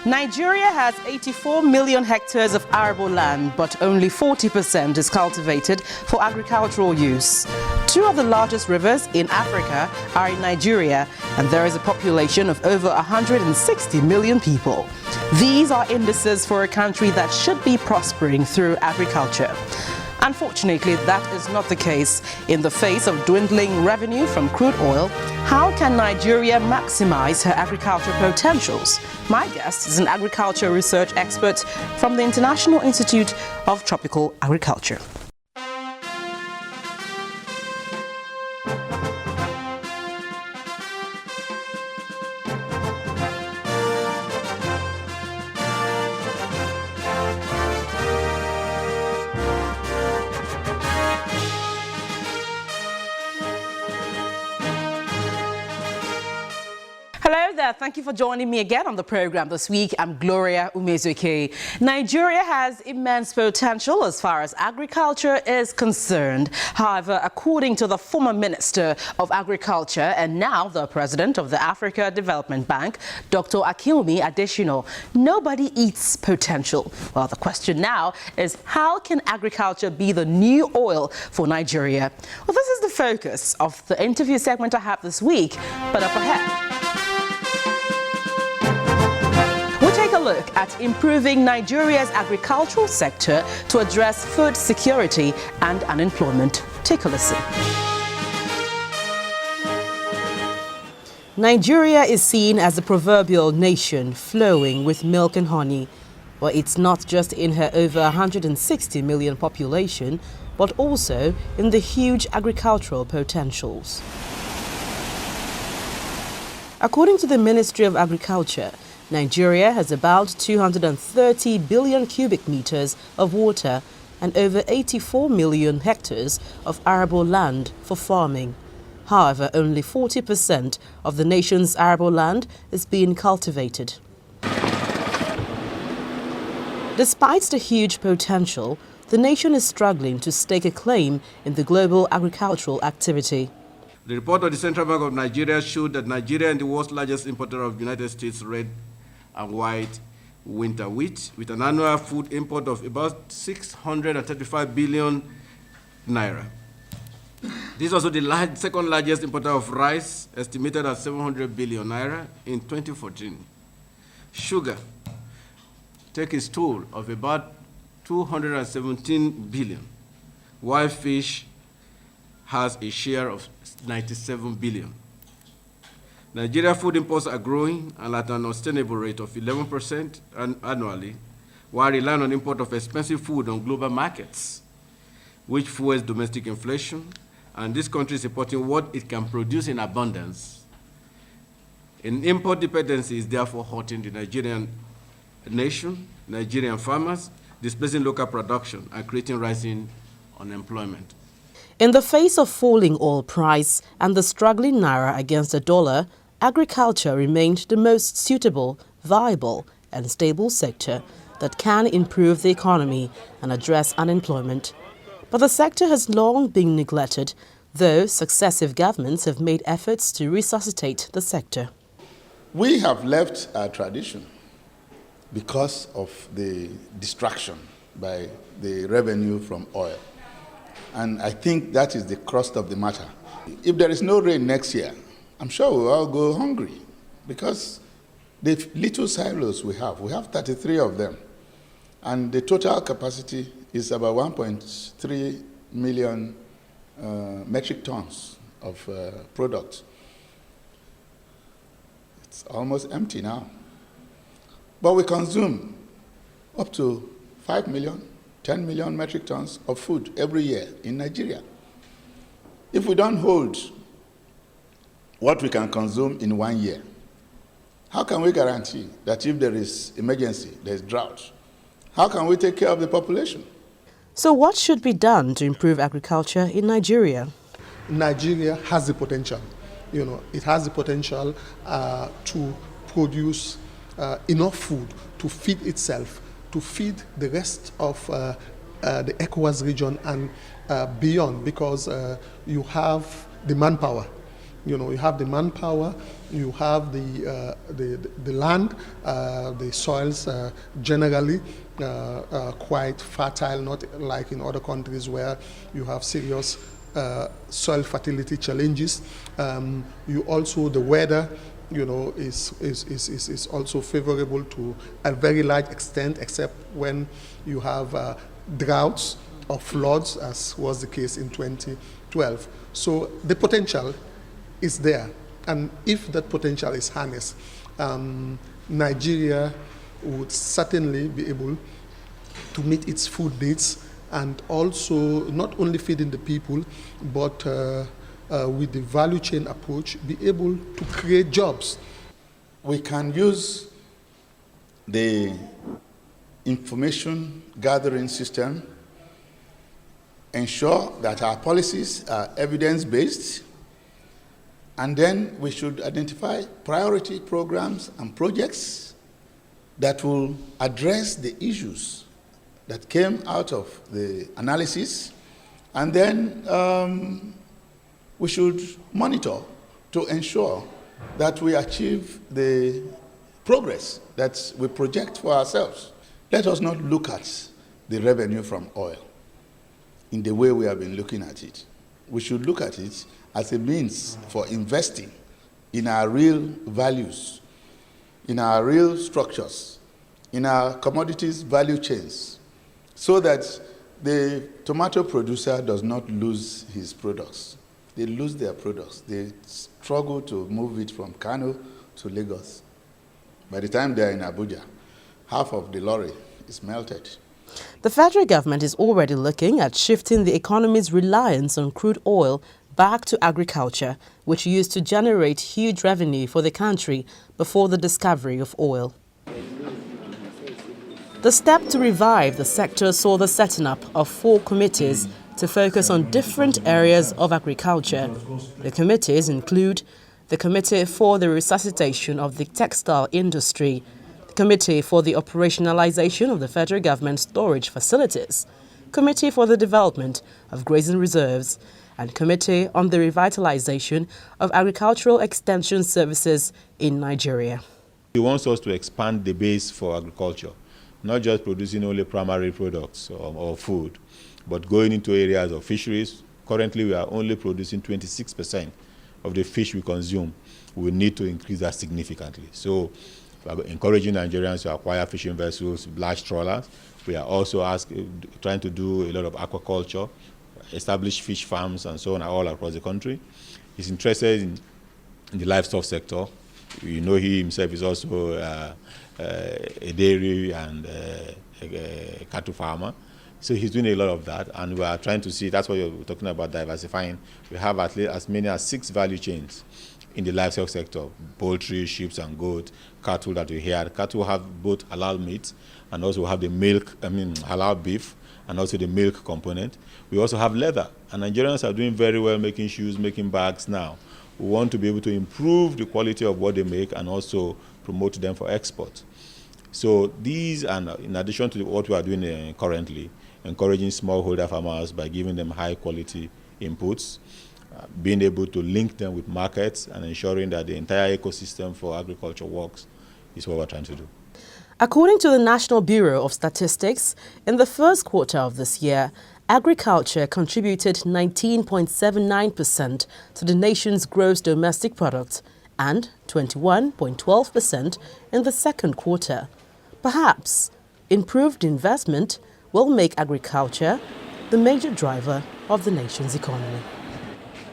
Nigeria has 84 million hectares of arable land, but only 40% is cultivated for agricultural use. Two of the largest rivers in Africa are in Nigeria, and there is a population of over 160 million people. These are indices for a country that should be prospering through agriculture. Unfortunately, that is not the case. In the face of dwindling revenue from crude oil, how can Nigeria maximize her agricultural potentials? My guest is an agriculture research expert from the International Institute of Tropical Agriculture. Hello there, thank you for joining me again on the program this week. I'm Gloria Umezuke. Nigeria has immense potential as far as agriculture is concerned. However, according to the former Minister of Agriculture and now the President of the Africa Development Bank, Dr. Akinwumi Adesina, nobody eats potential. Well, the question now is, how can agriculture be the new oil for Nigeria? Well, this is the focus of the interview segment I have this week, but up ahead, take a look at improving Nigeria's agricultural sector to address food security and unemployment. Take a listen. Nigeria is seen as the proverbial nation flowing with milk and honey. But it's not just in her over 160 million population, but also in the huge agricultural potentials. According to the Ministry of Agriculture, Nigeria has about 230 billion cubic meters of water and over 84 million hectares of arable land for farming. However, only 40% of the nation's arable land is being cultivated. Despite the huge potential, the nation is struggling to stake a claim in the global agricultural activity. The report of the Central Bank of Nigeria showed that Nigeria is the world's largest importer of United States red and white winter wheat, with an annual food import of about 635 billion naira. This is also the second largest importer of rice, estimated at 700 billion naira in 2014. Sugar takes its toll of about 217 billion, while fish has a share of 97 billion. Nigeria food imports are growing and at an unsustainable rate of 11% annually, while relying on import of expensive food on global markets, which fuels domestic inflation, and this country is importing what it can produce in abundance. An import dependency is therefore hurting the Nigerian nation, Nigerian farmers, displacing local production and creating rising unemployment. In the face of falling oil price and the struggling naira against the dollar, agriculture remained the most suitable, viable and stable sector that can improve the economy and address unemployment. But the sector has long been neglected, though successive governments have made efforts to resuscitate the sector. We have left our tradition because of the distraction by the revenue from oil. And I think that is the crust of the matter. If there is no rain next year, I'm sure we'll all go hungry, because the little silos we have 33 of them, and the total capacity is about 1.3 million metric tons of product. It's almost empty now. But we consume up to 5 million, 10 million metric tons of food every year in Nigeria. If we don't hold what we can consume in 1 year, how can we guarantee that if there is emergency, there is drought, how can we take care of the population? So what should be done to improve agriculture in Nigeria? Nigeria has the potential. It has the potential to produce enough food to feed itself, to feed the rest of the ECOWAS region and beyond, because you have the manpower, You know, you have the manpower, you have the land, the soils generally quite fertile, not like in other countries where you have serious soil fertility challenges. You also, the weather, you know, is also favorable to a very large extent, except when you have droughts or floods, as was the case in 2012. So the potential is there, and if that potential is harnessed, Nigeria would certainly be able to meet its food needs, and also not only feeding the people, but with the value chain approach, be able to create jobs. We can use the information gathering system, ensure that our policies are evidence-based, and then we should identify priority programs and projects that will address the issues that came out of the analysis, and then we should monitor to ensure that we achieve the progress that we project for ourselves. Let us not look at the revenue from oil in the way we have been looking at it. We should look at it as a means for investing in our real values, in our real structures, in our commodities value chains, so that the tomato producer does not lose his products. They lose their products. They struggle to move it from Kano to Lagos. By the time they are in Abuja, half of the lorry is melted. The federal government is already looking at shifting the economy's reliance on crude oil back to agriculture, which used to generate huge revenue for the country before the discovery of oil. The step to revive the sector saw the setting up of 4 committees to focus on different areas of agriculture. The committees include the Committee for the Resuscitation of the Textile Industry, the Committee for the Operationalization of the Federal Government Storage Facilities, Committee for the Development of Grazing Reserves, and Committee on the Revitalization of Agricultural Extension Services in Nigeria. He wants us to expand the base for agriculture, not just producing only primary products or food, but going into areas of fisheries. Currently, we are only producing 26% of the fish we consume. We need to increase that significantly. So we are encouraging Nigerians to acquire fishing vessels, large trawlers. We are also trying to do a lot of aquaculture, establish fish farms and so on all across the country. He's interested in the livestock sector. You know, he himself is also a dairy and a cattle farmer. So he's doing a lot of that, and we are trying to see, that's what you're talking about, diversifying. We have at least as many as 6 value chains in the livestock sector: poultry, sheep and goat, cattle that we hear. Cattle have both halal meat and also have the milk, halal beef, and also the milk component. We also have leather, and Nigerians are doing very well making shoes, making bags now. We want to be able to improve the quality of what they make and also promote them for export. So these, and in addition to what we are doing currently, encouraging smallholder farmers by giving them high quality inputs, being able to link them with markets and ensuring that the entire ecosystem for agriculture works is what we're trying to do. According to the National Bureau of Statistics, in the first quarter of this year, agriculture contributed 19.79% to the nation's gross domestic product and 21.12% in the second quarter. Perhaps improved investment will make agriculture the major driver of the nation's economy.